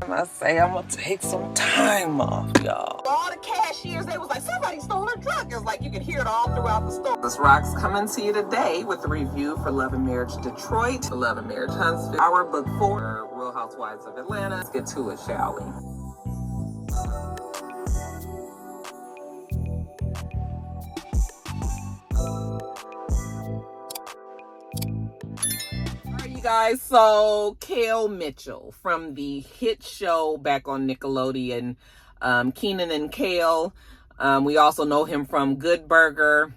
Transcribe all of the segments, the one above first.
I say I'm gonna take some time off, y'all. All the cashiers, they was like, somebody stole her truck. It's like you could hear it all throughout the store. This Rox coming to you today with a review for Love and Marriage Detroit, Love and Marriage Huntsville, our book 4, Real Housewives of Atlanta. Let's get to it, shall we? Guys, so Kel Mitchell from the hit show back on Nickelodeon, Kenan and Kel. We also know him from Good Burger,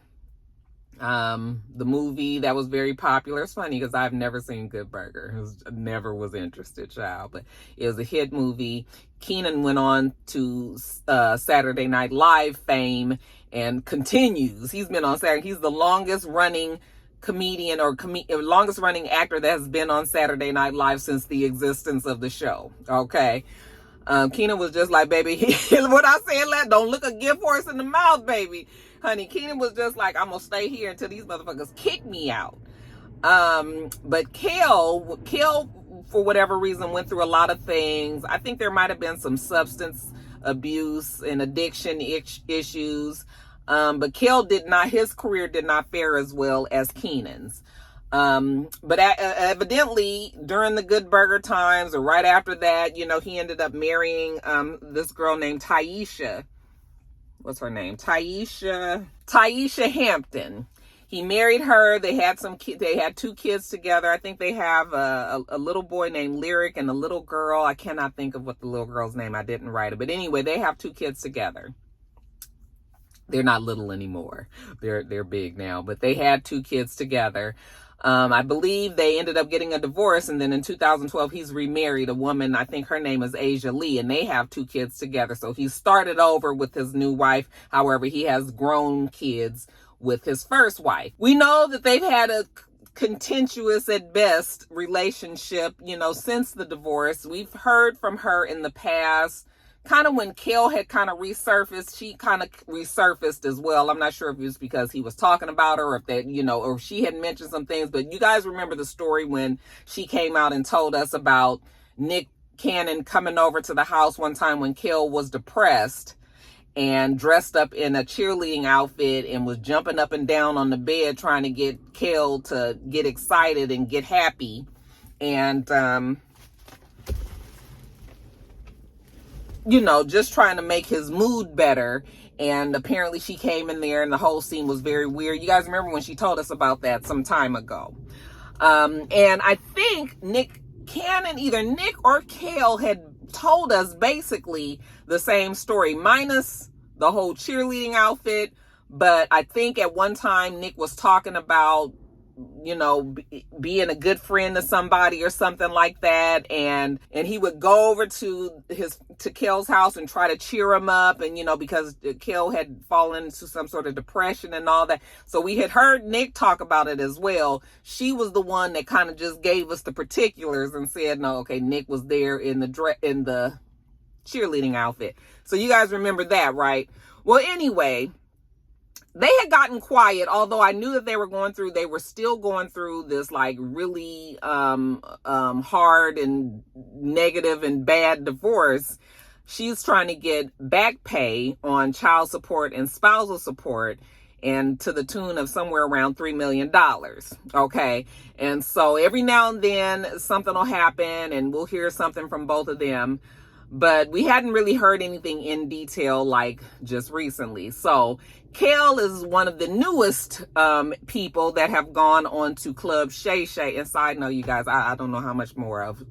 the movie that was very popular. It's funny because I've never seen Good Burger. Never was interested, child, but it was a hit movie. Kenan went on to Saturday Night Live fame and continues. He's been on Saturday. He's the longest running comedian or longest running actor that has been on Saturday Night Live since the existence of the show. Okay. Kenan was just like, baby, what I said, don't look a gift horse in the mouth, baby. Honey, Kenan was just like, I'm gonna stay here until these motherfuckers kick me out. But Kel, for whatever reason, went through a lot of things. I think there might have been some substance abuse and addiction issues. But Kel his career did not fare as well as Kenan's. But evidently during the Good Burger times or right after that, he ended up marrying, this girl named Taisha. What's her name? Taisha Hampton. He married her. They had they had 2 kids together. I think they have a little boy named Lyric and a little girl. I cannot think of what the little girl's name. I didn't write it. But anyway, they have 2 kids together. They're not little anymore. They're big now, but they had 2 kids together. I believe they ended up getting a divorce, and then in 2012, he's remarried a woman. I think her name is Asia Lee, and they have 2 kids together. So he started over with his new wife. However, he has grown kids with his first wife. We know that they've had a contentious at best relationship, since the divorce. We've heard from her in the past. Kind of when Kel had kind of resurfaced, she kind of resurfaced as well. I'm not sure if it was because he was talking about her or if that, or she had mentioned some things. But you guys remember the story when she came out and told us about Nick Cannon coming over to the house one time when Kel was depressed and dressed up in a cheerleading outfit and was jumping up and down on the bed trying to get Kel to get excited and get happy. And, just trying to make his mood better. And apparently she came in there and the whole scene was very weird. You guys remember when she told us about that some time ago. And I think either Nick or Kel had told us basically the same story, minus the whole cheerleading outfit. But I think at one time Nick was talking about, being a good friend to somebody or something like that. And he would go over to Kel's house and try to cheer him up. And, because Kel had fallen into some sort of depression and all that. So we had heard Nick talk about it as well. She was the one that kind of just gave us the particulars and said, no, okay, Nick was there in the cheerleading outfit. So you guys remember that, right? Well, anyway, they had gotten quiet, although I knew that they were still going through this like really hard and negative and bad divorce. She's trying to get back pay on child support and spousal support, and to the tune of somewhere around $3 million. Okay. And so every now and then something will happen and we'll hear something from both of them. But we hadn't really heard anything in detail like just recently. So Kel is one of the newest people that have gone on to Club Shay. And side note, you guys, I don't know how much more of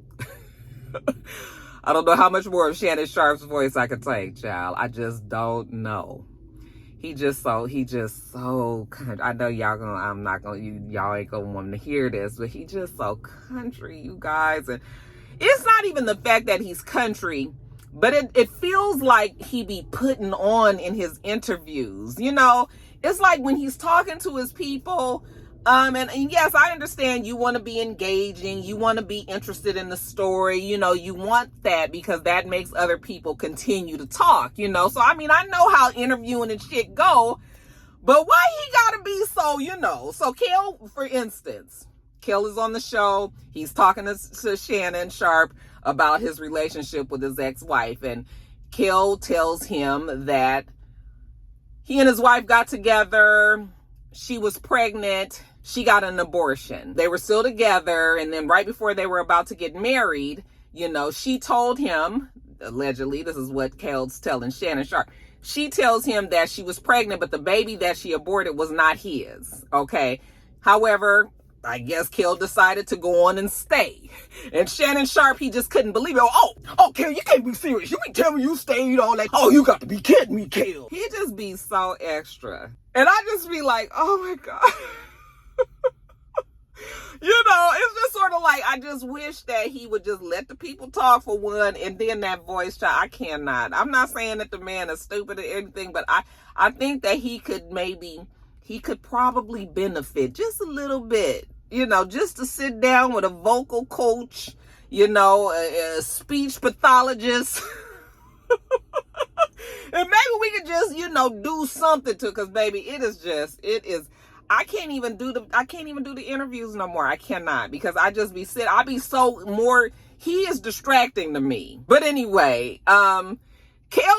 I don't know how much more of Shannon Sharp's voice I could take, child. I just don't know. He just so I know y'all ain't gonna want to hear this, but he just so country, you guys. And it's not even the fact that he's country, but it feels like he be putting on in his interviews. It's like when he's talking to his people, and yes, I understand you want to be engaging, you want to be interested in the story, you want that because that makes other people continue to talk, So, I mean, I know how interviewing and shit go, but why he gotta be so, So Kel, for instance, Kel is on the show. He's talking to Shannon Sharpe about his relationship with his ex-wife. And Kel tells him that he and his wife got together. She was pregnant. She got an abortion. They were still together. And then right before they were about to get married, you know, she told him, allegedly, this is what Kel's telling Shannon Sharpe. She tells him that she was pregnant, but the baby that she aborted was not his. Okay. However, I guess Kel decided to go on and stay. And Shannon Sharpe, he just couldn't believe it. Oh, Kel, you can't be serious. You mean tell me you stayed all that? Oh, you got to be kidding me, Kel. He just be so extra. And I just be like, oh my God. You know, it's just sort of like, I just wish that he would just let the people talk for one, and then that voice child, I cannot. I'm not saying that the man is stupid or anything, but I think that he could probably benefit just a little bit, you know, just to sit down with a vocal coach, you know, a speech pathologist. And maybe we could just, you know, do something to, because baby, it is, I can't even do the interviews no more. I cannot, because I just be he is distracting to me. But anyway, Kel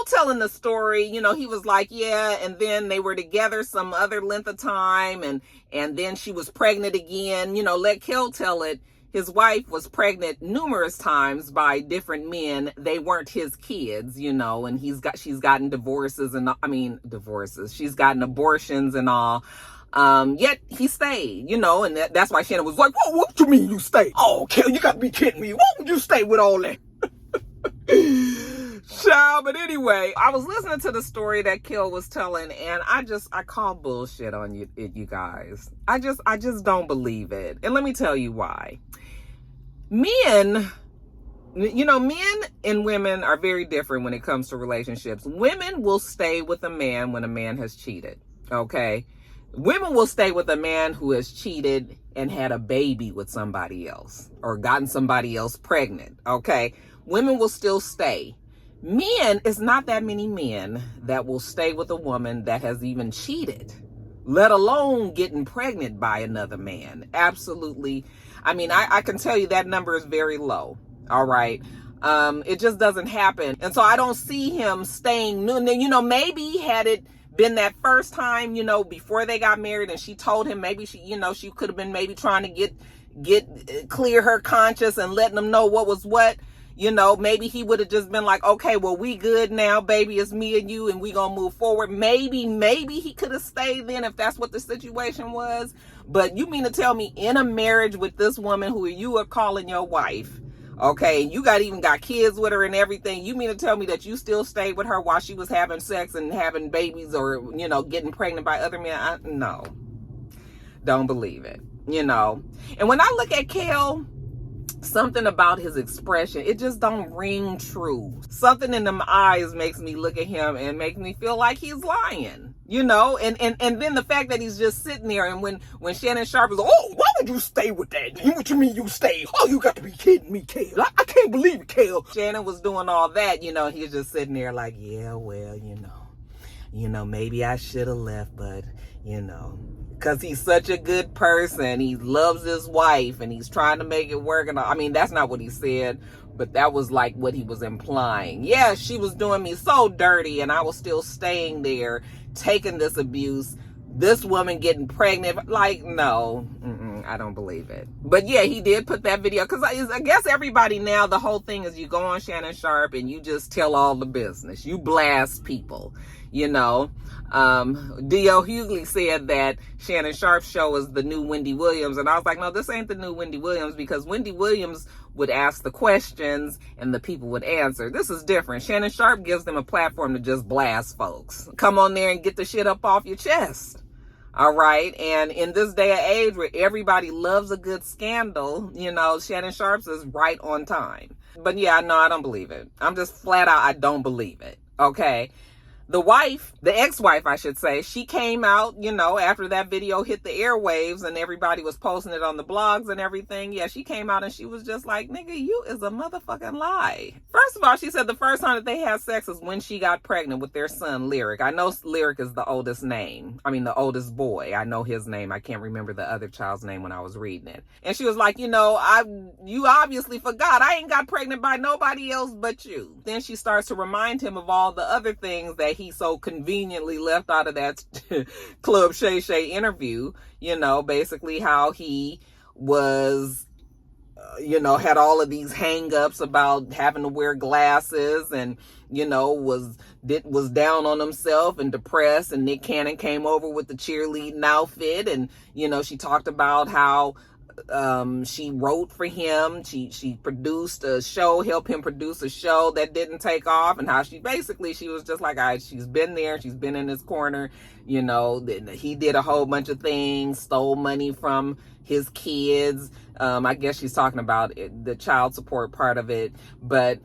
telling the story, you know, he was like, yeah, and then they were together some other length of time, and then she was pregnant again. You know, let Kel tell it. His wife was pregnant numerous times by different men. They weren't his kids, you know, and she's gotten divorces. She's gotten abortions and all. Yet he stayed, you know, and that's why Shannon was like, whoa, what you mean you stayed? Oh, Kel, you got to be kidding me. Why would you stay with all that? Child, but anyway, I was listening to the story that Kel was telling, and I call bullshit on you guys. I just don't believe it. And let me tell you why. Men, you know, men and women are very different when it comes to relationships. Women will stay with a man when a man has cheated, okay? Women will stay with a man who has cheated and had a baby with somebody else or gotten somebody else pregnant, okay? Women will still stay. Men, it's not that many men that will stay with a woman that has even cheated, let alone getting pregnant by another man. Absolutely. I mean, I can tell you that number is very low, all right? It just doesn't happen. And so I don't see him staying, you know, maybe had it been that first time, you know, before they got married, and she told him maybe she could have been maybe trying to get clear her conscience and letting them know what was what, you know, maybe he would have just been like, okay, well, we good now, baby, it's me and you, and we gonna move forward. Maybe he could have stayed then if that's what the situation was. But you mean to tell me in a marriage with this woman who you are calling your wife, okay, you even got kids with her and everything, you mean to tell me that you still stayed with her while she was having sex and having babies or, you know, getting pregnant by other men? No, don't believe it, you know. And when I look at Kel, something about his expression, it just don't ring true. Something in them eyes makes me look at him and makes me feel like he's lying, you know. And then the fact that he's just sitting there, and when Shannon Sharpe is like, oh, why would you stay with that? What you mean you stay? Oh, you got to be kidding me, Kel. I can't believe it, Kel. Shannon was doing all that, you know. He's just sitting there like, yeah, well, you know, maybe I should have left, but, you know, because he's such a good person. He loves his wife and he's trying to make it work. And I mean, that's not what he said, but that was like what he was implying. Yeah, she was doing me so dirty and I was still staying there, taking this abuse. This woman getting pregnant. Like, no, I don't believe it. But yeah, he did put that video, because I guess everybody now, the whole thing is you go on Shannon Sharpe and you just tell all the business. You blast people, you know. D.L. Hughley said that Shannon Sharpe's show is the new Wendy Williams. And I was like, no, this ain't the new Wendy Williams, because Wendy Williams would ask the questions and the people would answer. This is different. Shannon Sharpe gives them a platform to just blast folks. Come on there and get the shit up off your chest. All right. And in this day and age where everybody loves a good scandal, you know, Shannon Sharpe's is right on time. But yeah, no, I don't believe it. I'm just flat out, I don't believe it. Okay. the wife, the ex-wife, I should say, she came out, you know, after that video hit the airwaves and everybody was posting it on the blogs and everything. Yeah, she came out and she was just like, nigga, you is a motherfucking lie. First of all, she said the first time that they had sex is when she got pregnant with their son, Lyric. I know Lyric is the oldest name. I mean, the oldest boy. I know his name. I can't remember the other child's name when I was reading it. And she was like, you know, you obviously forgot. I ain't got pregnant by nobody else but you. Then she starts to remind him of all the other things that he so conveniently left out of that Club Shay interview, you know, basically how he was, you know, had all of these hang-ups about having to wear glasses and, you know, was down on himself and depressed, and Nick Cannon came over with the cheerleading outfit, and, you know, she talked about how she wrote for him, she produced a show, helped him produce a show that didn't take off, and how she was just like, she's been there, she's been in his corner, you know, he did a whole bunch of things, stole money from his kids. I guess she's talking about the child support part of it, but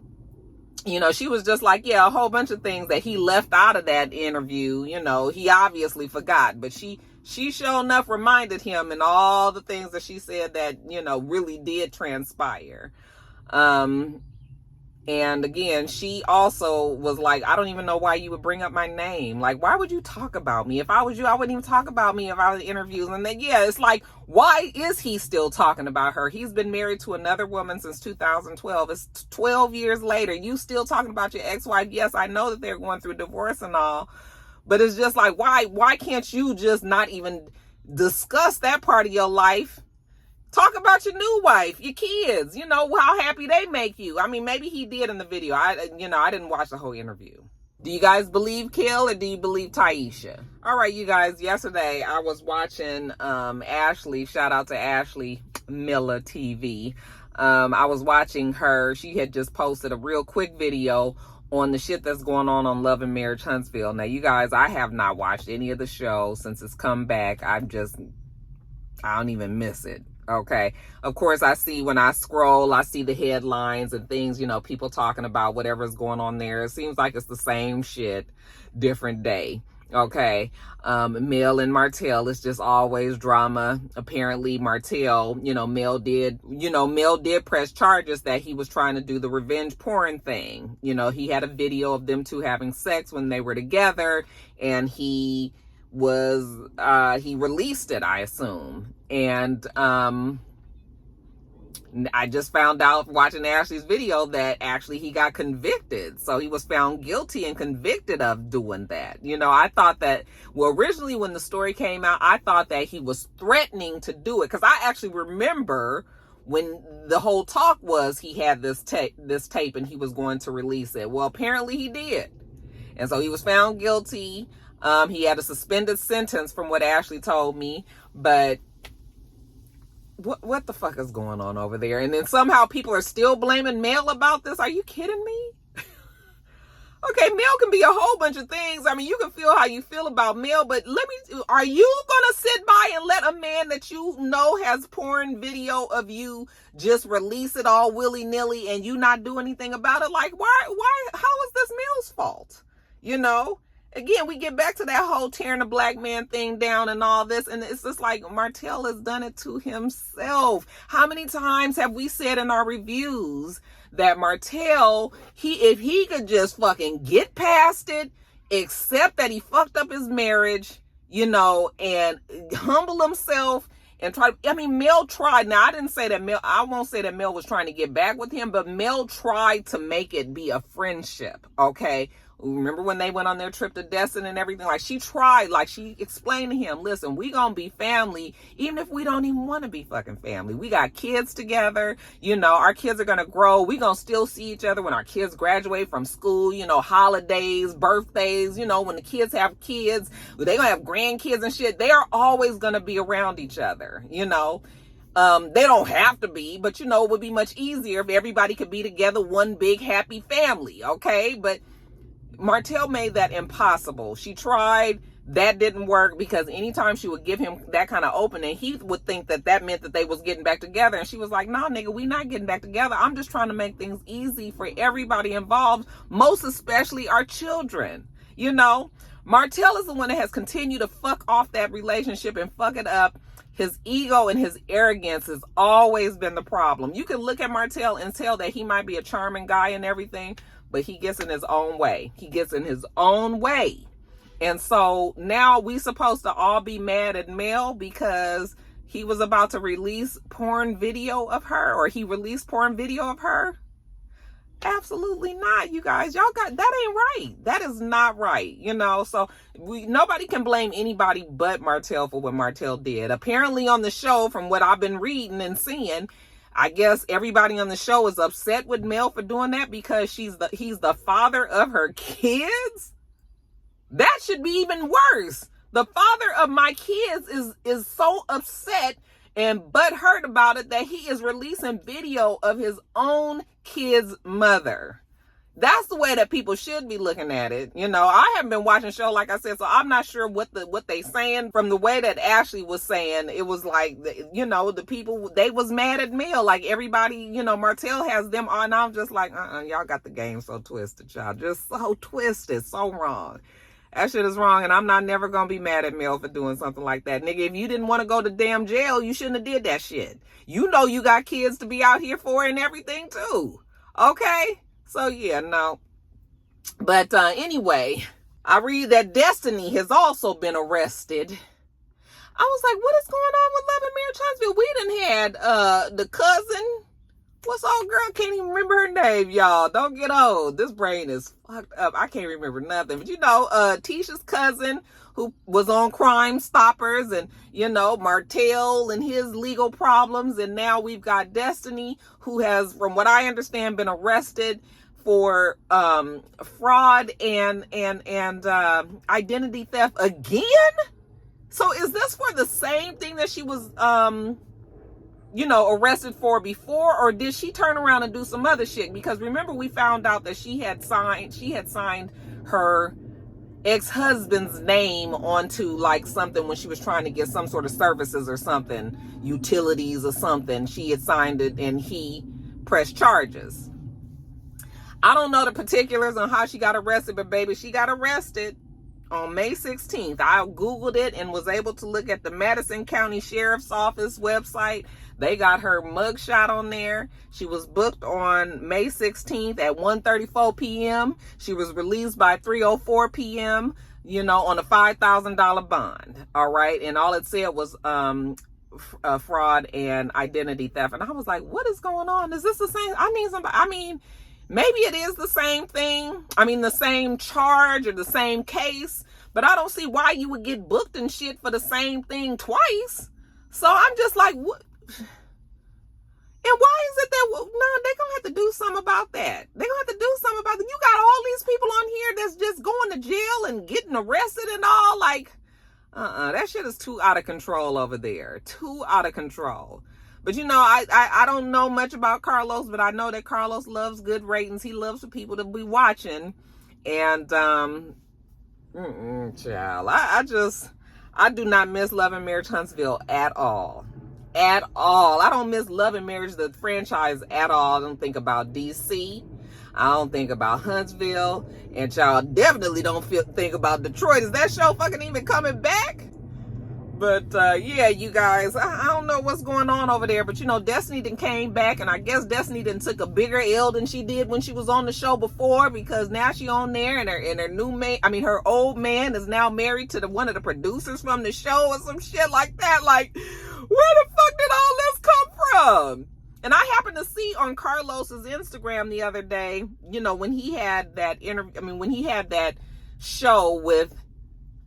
you know, she was just like, yeah, a whole bunch of things that he left out of that interview, you know, he obviously forgot, but she sure enough reminded him, and all the things that she said that, you know, really did transpire. And again, she also was like, I don't even know why you would bring up my name. Like, why would you talk about me? If I was you, I wouldn't even talk about me if I was in interviews. And then, yeah, it's like, why is he still talking about her? He's been married to another woman since 2012. It's 12 years later. You still talking about your ex-wife? Yes, I know that they're going through divorce and all. But it's just like, why can't you just not even discuss that part of your life? Talk about your new wife, your kids, you know, how happy they make you. I mean, maybe he did in the video. I didn't watch the whole interview. Do you guys believe Kel or do you believe Taisha? All right, you guys, yesterday I was watching Ashley, shout out to Ashley Miller TV. I was watching her. She had just posted a real quick video on the shit that's going on Love and Marriage Huntsville. Now, you guys, I have not watched any of the show since it's come back. I don't even miss it. Okay. Of course, when I scroll, I see the headlines and things, you know, people talking about whatever's going on there. It seems like it's the same shit, different day. Okay. Mel and Martell, it's just always drama. Apparently Martell, you know, Mel did press charges that he was trying to do the revenge porn thing. You know, he had a video of them two having sex when they were together, and he released it, I assume. And I just found out watching Ashley's video that actually he got convicted. So he was found guilty and convicted of doing that. You know, I thought that, well, originally when the story came out, I thought that he was threatening to do it. Because I actually remember when the whole talk was he had this tape and he was going to release it. Well, apparently he did. And so he was found guilty. He had a suspended sentence from what Ashley told me. But what the fuck is going on over there? And then somehow people are still blaming Mel about this. Are you kidding me? Okay, Mel can be a whole bunch of things. I mean, you can feel how you feel about Mel, but are you gonna sit by and let a man that you know has porn video of you just release it all willy-nilly and you not do anything about it? Like, why, how is this Mel's fault? You know? Again, we get back to that whole tearing a black man thing down and all this. And it's just like Martell has done it to himself. How many times have we said in our reviews that Martell, if he could just fucking get past it, accept that he fucked up his marriage, you know, and humble himself and Mel tried. Now, I won't say that Mel was trying to get back with him, but Mel tried to make it be a friendship, okay? Remember when they went on their trip to Destin and everything? Like, she tried, like, she explained to him, listen, we gonna be family, even if we don't even want to be fucking family. We got kids together, you know, our kids are gonna grow. We gonna still see each other when our kids graduate from school, you know, holidays, birthdays, you know, when the kids have kids, they gonna have grandkids and shit. They are always gonna be around each other, you know. They don't have to be, but, you know, it would be much easier if everybody could be together, one big happy family, okay? But Martell made that impossible. She tried. That didn't work, because anytime she would give him that kind of opening, he would think that meant that they was getting back together. And she was like, nah, nigga, we not getting back together. I'm just trying to make things easy for everybody involved, most especially our children. You know, Martell is the one that has continued to fuck off that relationship and fuck it up. His ego and his arrogance has always been the problem. You can look at Martell and tell that he might be a charming guy and everything, but he gets in his own way. He gets in his own way. And so now we supposed to all be mad at Mel because he was about to release porn video of her, or he released porn video of her. Absolutely not, you guys. Y'all got that ain't right. That is not right, you know. So nobody can blame anybody but Martell for what Martell did. Apparently on the show, from what I've been reading and seeing, I guess everybody on the show is upset with Mel for doing that because he's the father of her kids. That should be even worse. The father of my kids is so upset and butthurt about it that he is releasing video of his own kid's mother. That's the way that people should be looking at it. You know, I haven't been watching the show, like I said, so I'm not sure what they saying. From the way that Ashley was saying, it was like, you know, the people, they was mad at Mel. Like everybody, you know, Martell has them on. I'm just like, y'all got the game so twisted, y'all. Just so twisted, so wrong. That shit is wrong, and I'm not never gonna be mad at Mel for doing something like that. Nigga, if you didn't want to go to damn jail, you shouldn't have did that shit. You know you got kids to be out here for and everything too. Okay? So yeah, no. But anyway, I read that Destiny has also been arrested. I was like, what is going on with Love and Marriage Huntsville? We done had the cousin. What's old girl? Can't even remember her name, y'all. Don't get old. This brain is fucked up. I can't remember nothing. But you know, Tisha's cousin who was on Crime Stoppers, and you know, Martell and his legal problems, and now we've got Destiny, who has, from what I understand, been arrested for fraud and identity theft again. So is this for the same thing that she was you know, arrested for before, or did she turn around and do some other shit? Because remember, we found out that she had signed her ex-husband's name onto like something when she was trying to get some sort of services or something, utilities or something. She had signed it and he pressed charges. I don't know the particulars on how she got arrested, but baby, she got arrested on May 16th. I Googled it and was able to look at the Madison County Sheriff's Office website. They got her mugshot on there. She was booked on May 16th at 1:34 p.m. She was released by 3:04 p.m., you know, on a $5,000 bond. All right. And all it said was fraud and identity theft. And I was like, what is going on? Is this the same? I mean, maybe it is the same thing. I mean, the same charge or the same case, but I don't see why you would get booked and shit for the same thing twice. So I'm just like, what? And why is it that, no, they're going to have to do something about that. They're going to have to do something about that. You got all these people on here that's just going to jail and getting arrested and all. Like, that shit is too out of control over there. Too out of control. But you know, I don't know much about Carlos, but I know that Carlos loves good ratings. He loves for people to be watching. And, child, I do not miss Love and Marriage Huntsville at all. At all. I don't miss Love and Marriage, the franchise, at all. I don't think about DC. I don't think about Huntsville. And child, definitely don't think about Detroit. Is that show fucking even coming back? But yeah, you guys, I don't know what's going on over there. But you know, Destiny then came back, and I guess Destiny then took a bigger L than she did when she was on the show before, because now she on there, and her new man, I mean her old man, is now married to one of the producers from the show or some shit like that. Like, where the fuck did all this come from? And I happened to see on Carlos's Instagram the other day, you know, when he had that interview, when he had that show with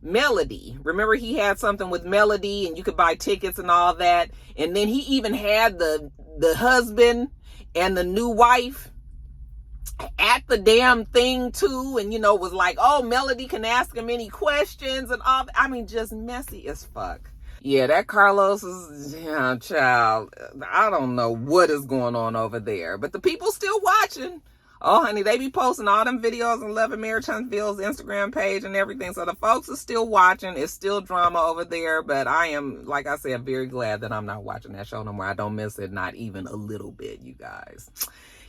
Melody. Remember, he had something with Melody and you could buy tickets and all that. And then he even had the husband and the new wife at the damn thing too. And, you know, was like, oh, Melody can ask him any questions and all. I mean, just messy as fuck. Yeah, that Carlos is, yeah, child. I don't know what is going on over there, but the people still watching. Oh, honey, they be posting all them videos on Love and Marriage Huntsville's Instagram page and everything. So the folks are still watching. It's still drama over there. But I am, like I said, very glad that I'm not watching that show no more. I don't miss it, not even a little bit, you guys.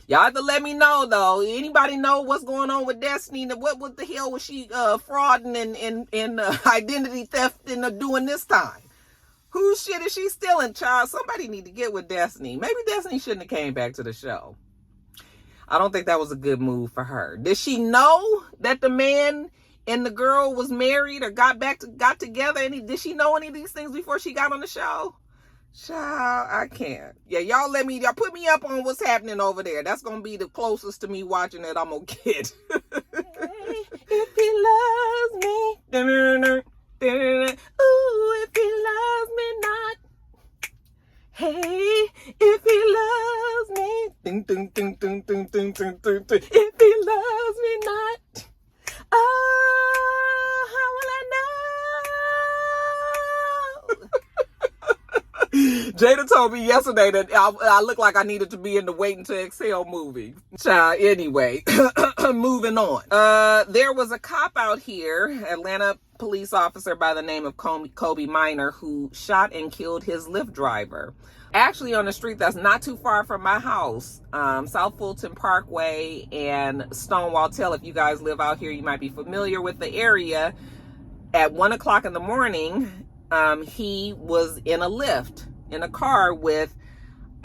Y'all have to let me know, though. Anybody know what's going on with Destiny? What the hell was she frauding and identity theft and doing this time? Whose shit is she stealing, child? Somebody need to get with Destiny. Maybe Destiny shouldn't have came back to the show. I don't think that was a good move for her. Did she know that the man and the girl was married or got together? Did she know any of these things before she got on the show? Child, I can't. Yeah, y'all put me up on what's happening over there. That's gonna be the closest to me watching it I'm gonna get. If he loves me, ooh, if he loves me not. Hey, if he loves me, if he loves me not, oh, how will I know? Jada told me yesterday that I looked like I needed to be in the Waiting to Exhale movie. Child, anyway, moving on. There was a cop out here, Atlanta police officer by the name of Kobe Minor, who shot and killed his Lyft driver. Actually on a street that's not too far from my house, South Fulton Parkway and Stonewall Tail. If you guys live out here, you might be familiar with the area. At 1 o'clock in the morning, he was in a car with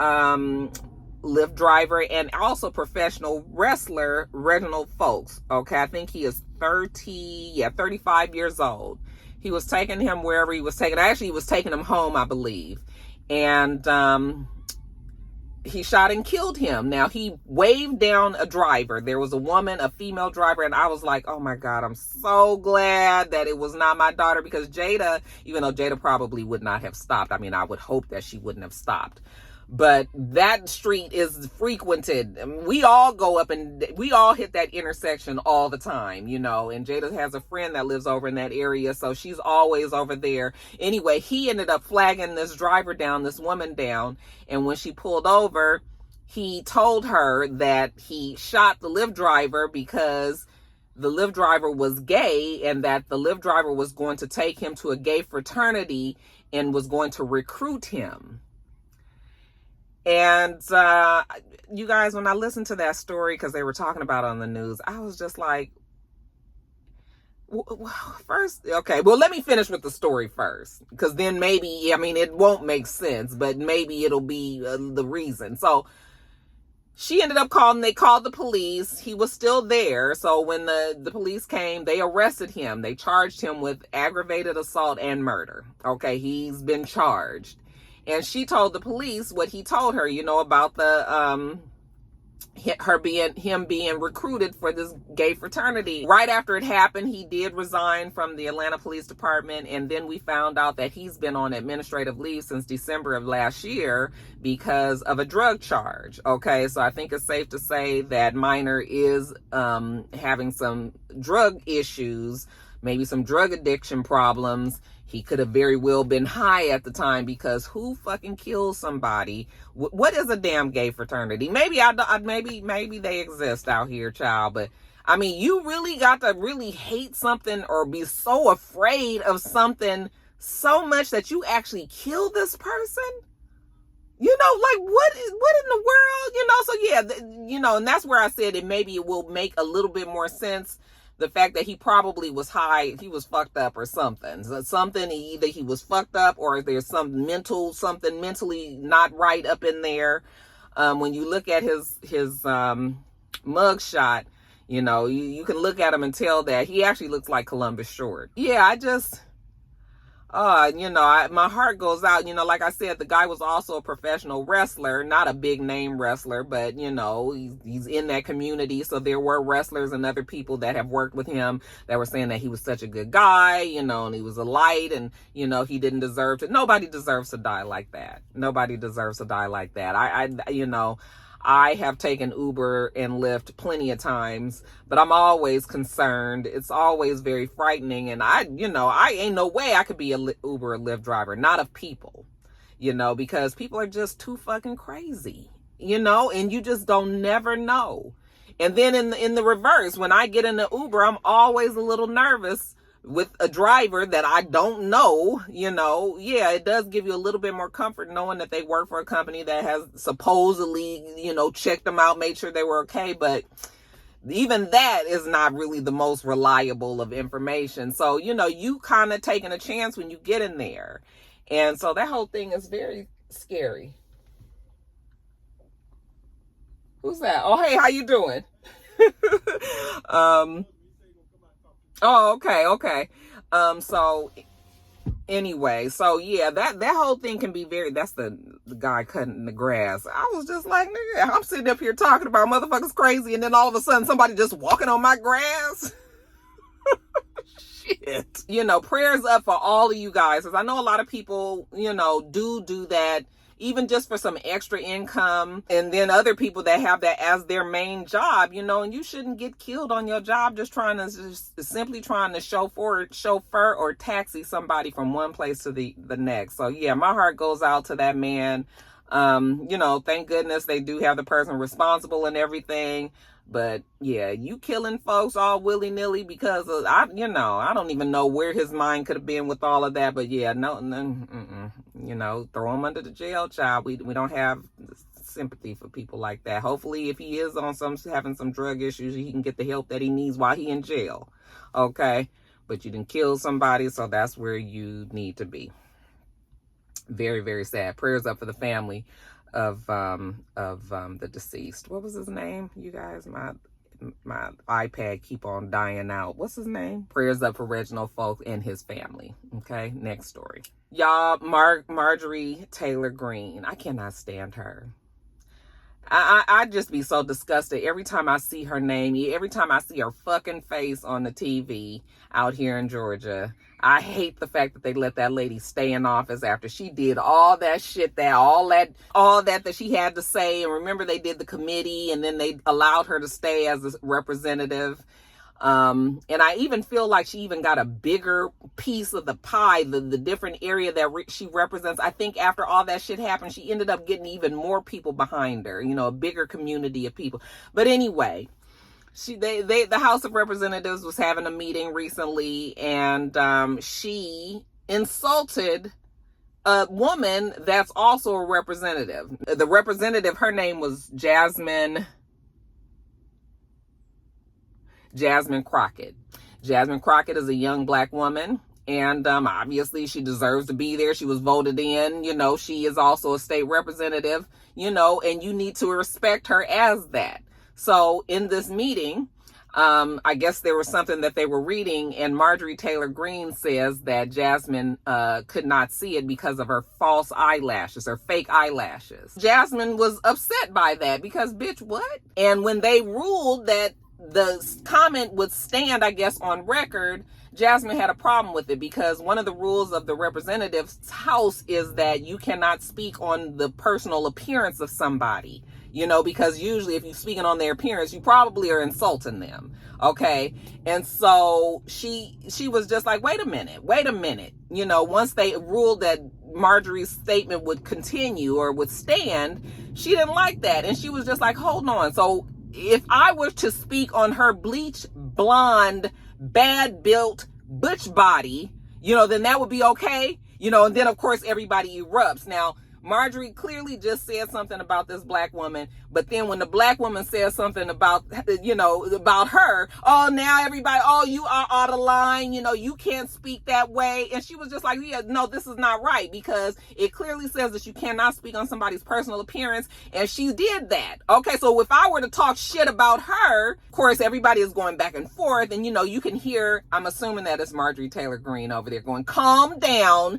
Lyft driver and also professional wrestler Reginald Folks. Okay, I think he is 35 years old. He was taking him wherever he was taking. Actually, he was taking him home, I believe. And he shot and killed him. Now, he waved down a driver. There was a woman, a female driver, and I was like, oh my God, I'm so glad that it was not my daughter, because Jada, even though Jada probably would not have stopped, I mean, I would hope that she wouldn't have stopped. But that street is frequented. We all go up and we all hit that intersection all the time, you know, and Jada has a friend that lives over in that area, so she's always over there. Anyway, he ended up flagging this driver down, this woman down, and when she pulled over, he told her that he shot the Lyft driver because the Lyft driver was gay and that the Lyft driver was going to take him to a gay fraternity and was going to recruit him. And you guys, when I listened to that story, because they were talking about it on the news, I was just like, first, okay, well, let me finish with the story first, because then maybe, I mean, it won't make sense, but maybe it'll be the reason. So she ended up they called the police. He was still there. So when the police came, they arrested him. They charged him with aggravated assault and murder. Okay, he's been charged. And she told the police what he told her, you know, about him being recruited for this gay fraternity. Right after it happened, he did resign from the Atlanta Police Department, and then we found out that he's been on administrative leave since December of last year because of a drug charge. Okay, so I think it's safe to say that Minor is having some drug issues, maybe some drug addiction problems. He could have very well been high at the time, because who fucking kills somebody? What is a damn gay fraternity? Maybe maybe they exist out here, child. But I mean, you really got to really hate something or be so afraid of something so much that you actually kill this person. You know, like what in the world? You know, so yeah, you know, and that's where I said it will make a little bit more sense. The fact that he probably was high, he was fucked up or something. So either he was fucked up or there's something mentally not right up in there. When you look at his mug shot, you know, you can look at him and tell that he actually looks like Columbus Short. Yeah, I just, you know, my heart goes out. You know, like I said, the guy was also a professional wrestler, not a big name wrestler, but, you know, he's in that community. So there were wrestlers and other people that have worked with him that were saying that he was such a good guy, you know, and he was a light, and, you know, he didn't deserve to. Nobody deserves to die like that. Nobody deserves to die like that. You know, I have taken Uber and Lyft plenty of times, but I'm always concerned. It's always very frightening. And I ain't no way I could be a Uber or Lyft driver, not of people, you know, because people are just too fucking crazy, you know, and you just never know. And then in the reverse, when I get in the Uber, I'm always a little nervous with a driver that I don't know, yeah, it does give you a little bit more comfort knowing that they work for a company that has supposedly, checked them out, made sure they were okay. But even that is not really the most reliable of information. So, you kind of taking a chance when you get in there. And so that whole thing is very scary. Who's that? Oh, hey, how you doing? Oh, okay. So anyway, so yeah, that whole thing can be that's the guy cutting the grass. I was just like, nigga, I'm sitting up here talking about motherfuckers crazy, and then all of a sudden somebody just walking on my grass. Shit. Prayers up for all of you guys, because I know a lot of people, do that, even just for some extra income. And then other people that have that as their main job, and you shouldn't get killed on your job just simply trying to chauffeur or taxi somebody from one place to the next. So yeah, my heart goes out to that man. Thank goodness they do have the person responsible and everything. But yeah, you killing folks all willy-nilly because of, I don't even know where his mind could have been with all of that. But yeah, no, throw him under the jail, child. We don't have sympathy for people like that. Hopefully, if he is having some drug issues, he can get the help that he needs while he in jail. Okay, but you didn't kill somebody, so that's where you need to be. Very, very sad. Prayers up for the family of the deceased. What was his name? You guys, my iPad keep on dying out. What's his name? Prayers up for Reginald Folk and his family. Okay, next story. Y'all, Marjorie Taylor Greene. I cannot stand her. I just be so disgusted every time I see her name, every time I see her fucking face on the TV out here in Georgia. I hate the fact that they let that lady stay in office after she did all that shit, all that she had to say. And remember, they did the committee and then they allowed her to stay as a representative. And I even feel like she even got a bigger piece of the pie, the different area that she represents. I think after all that shit happened, she ended up getting even more people behind her, a bigger community of people. But anyway, the House of Representatives was having a meeting recently, and she insulted a woman that's also a representative. The representative, her name was Jasmine Crockett. Jasmine Crockett is a young black woman, and obviously she deserves to be there. She was voted in, she is also a state representative, and you need to respect her as that. So in this meeting, I guess there was something that they were reading, and Marjorie Taylor Greene says that Jasmine could not see it because of her false eyelashes, her fake eyelashes. Jasmine was upset by that because, bitch, what? And when they ruled that the comment would stand, I guess, on record, Jasmine had a problem with it because one of the rules of the representatives house is that you cannot speak on the personal appearance of somebody, because usually if you're speaking on their appearance, you probably are insulting them. Okay. And so she was just like, wait a minute. Once they ruled that Marjorie's statement would continue or would stand, she didn't like that. And she was just like, hold on. So if I were to speak on her bleach, blonde, bad built, butch body, then that would be okay. And then of course everybody erupts. Now, Marjorie clearly just said something about this black woman, but then when the black woman says something about, about her, oh, now everybody, oh, you are out of line, you can't speak that way. And she was just like, yeah, no, this is not right, because it clearly says that you cannot speak on somebody's personal appearance, and she did that. Okay, so if I were to talk shit about her, of course, everybody is going back and forth, and you can hear, I'm assuming that it's Marjorie Taylor Greene over there going, calm down.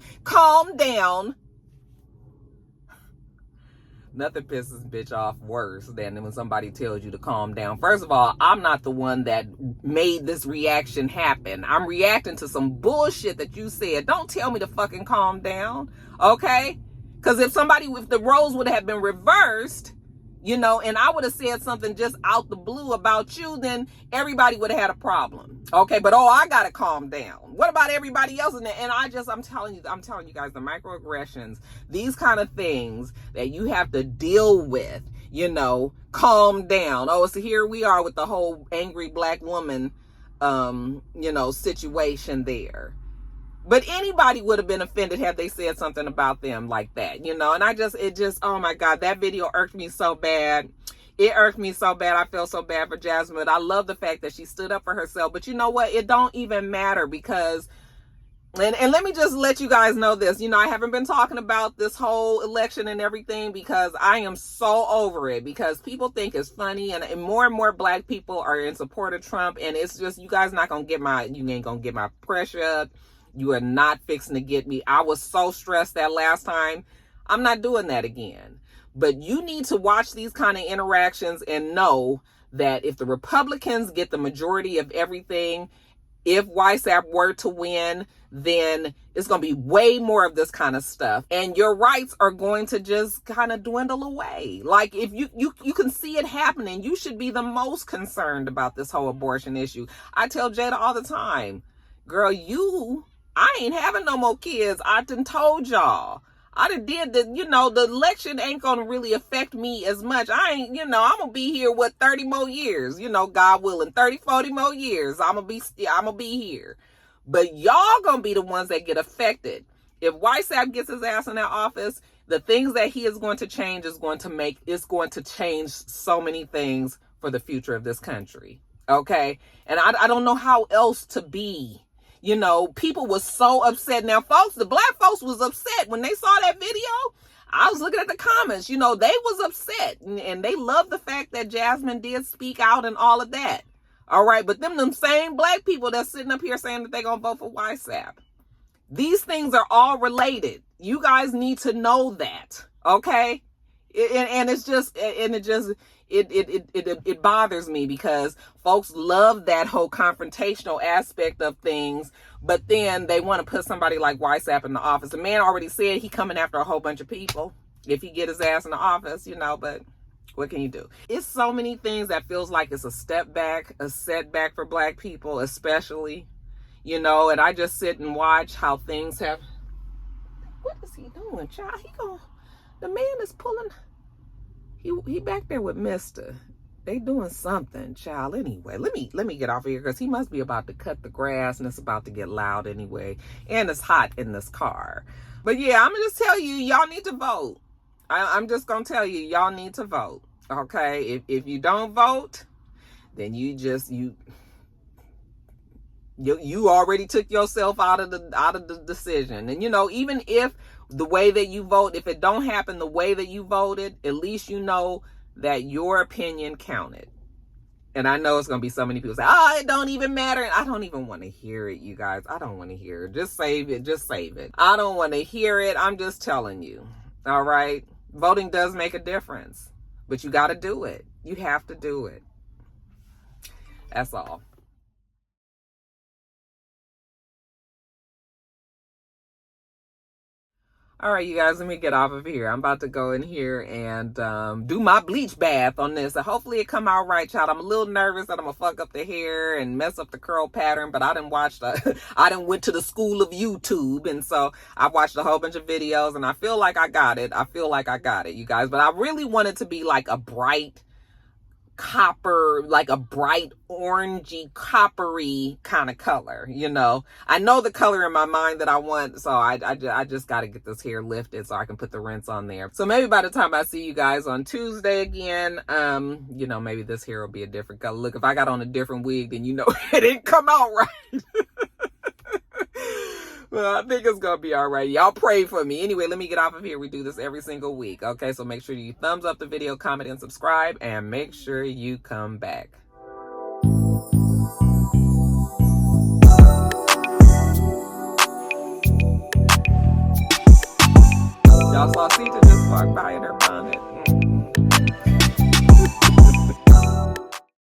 Nothing pisses bitch off worse than when somebody tells you to calm down. First of all, I'm not the one that made this reaction happen. I'm reacting to some bullshit that you said. Don't tell me to fucking calm down, okay? Because if the roles would have been reversed, and I would have said something just out the blue about you, then everybody would have had a problem. Okay, but I gotta calm down. What about everybody else in there? And I'm telling you guys, the microaggressions, these kind of things that you have to deal with, calm down. Oh, so here we are with the whole angry black woman you know, situation there. But anybody would have been offended had they said something about them like that, you know. And it just, oh my God, that video irked me so bad. It irked me so bad. I feel so bad for Jasmine. I love the fact that she stood up for herself. But you know what? It don't even matter because, and let me just let you guys know this. You know, I haven't been talking about this whole election and everything because I am so over it, because people think it's funny, and more black people are in support of Trump. And it's just, you guys not going to get you ain't going to get my pressure up. You are not fixing to get me. I was so stressed that last time. I'm not doing that again. But you need to watch these kind of interactions and know that if the Republicans get the majority of everything, if WhatsApp were to win, then it's going to be way more of this kind of stuff. And your rights are going to just kind of dwindle away. Like, if you can see it happening, you should be the most concerned about this whole abortion issue. I tell Jada all the time, girl, I ain't having no more kids. I done told y'all. I done did the, you know, the election ain't gonna really affect me as much. I ain't, you know, I'm gonna be here, 30 more years, you know, God willing, 30, 40 more years. I'm gonna be here. But y'all gonna be the ones that get affected. If WhatsApp gets his ass in that office, the things that he is going to change is going to change so many things for the future of this country. Okay? And I don't know how else to be. You know, people was so upset. Now, folks, the black folks was upset when they saw that video. I was looking at the comments. You know, they was upset. And they loved the fact that Jasmine did speak out and all of that. All right. But them same black people that's sitting up here saying that they're going to vote for WhatsApp. These things are all related. You guys need to know that. Okay? It bothers me because folks love that whole confrontational aspect of things, but then they want to put somebody like WhatsApp in the office. The man already said he coming after a whole bunch of people if he get his ass in the office, you know, but what can you do? It's so many things that feels like it's a setback for black people, especially, you know, and I just sit and watch how things have, what is he doing, child? The man is pulling, he back there with Mister. They doing something, child. Anyway, let me get off of here because he must be about to cut the grass and it's about to get loud anyway. And it's hot in this car. But yeah, I'm gonna just tell you, y'all need to vote. I'm just gonna tell you, y'all need to vote. Okay? If you don't vote, then you already took yourself out of the decision. And you know, even if the way that you vote, if it don't happen the way that you voted, at least you know that your opinion counted. And I know it's going to be so many people say, oh, it don't even matter. And I don't even want to hear it, you guys. I don't want to hear it. Just save it. Just save it. I don't want to hear it. I'm just telling you. All right. Voting does make a difference, but you got to do it. You have to do it. That's all. All right, you guys, let me get off of here. I'm about to go in here and do my bleach bath on this. So hopefully it come out right, child. I'm a little nervous that I'm going to fuck up the hair and mess up the curl pattern, but I done went to the school of YouTube. And so I watched a whole bunch of videos and I feel like I got it. You guys. But I really want it to be like a bright copper, like a bright orangey coppery kind of color, you know. I know the color in my mind that I want, so I just got to get this hair lifted so I can put the rinse on there. So maybe by the time I see you guys on Tuesday again, you know, maybe this hair will be a different color. Look, if I got on a different wig, then you know it didn't come out right. Well, I think it's going to be all right. Y'all pray for me. Anyway, let me get off of here. We do this every single week. Okay, so make sure you thumbs up the video, comment, and subscribe. And make sure you come back. Y'all saw Sita just walk by in her